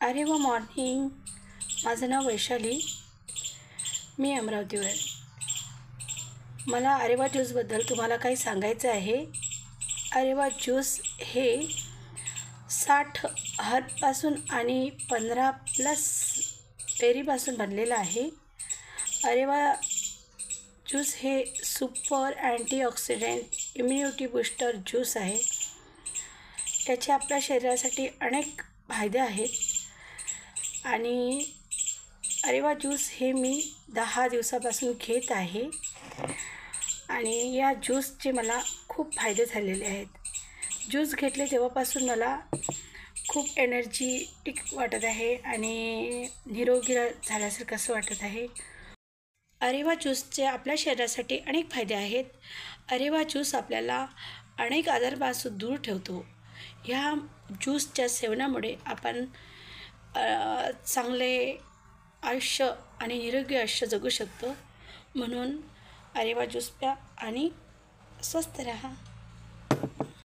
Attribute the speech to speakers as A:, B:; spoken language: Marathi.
A: अरे वा मॉर्निंग. माझं नाव वैशाली. मी अमरावतीवर. मला अरेवा ज्यूसबद्दल तुम्हाला काही सांगायचं आहे. अरेवा ज्यूस हे 60 हर्बपासून आणि 15+ बेरीपासून बनलेलं आहे. अरेवा ज्यूस हे super antioxidant immunity booster juice आहे. याचे आपल्या शरीरासाठी अनेक फायदे आहेत आणि अरेवा ज्यूस हे मी 10 दिवसापासून घेत आहे आणि या ज्यूसचे मला खूप फायदे झालेले आहेत. ज्यूस घेतले तेव्हापासून मला खूप एनर्जेटिक वाटत आहे आणि निरोगी झाल्यासारखं असं वाटत आहे. अरेवा ज्यूसचे आपल्या शरीरासाठी अनेक फायदे आहेत. अरेवा ज्यूस आपल्याला अनेक आजारापासून दूर ठेवतो. ह्या ज्यूसच्या सेवनामुळे आपण चांगले आयुष्य आणि निरोगी आयुष्य जगू शकतो. म्हणून अरेवा ज्यूस प्या आणि स्वस्थ राहा.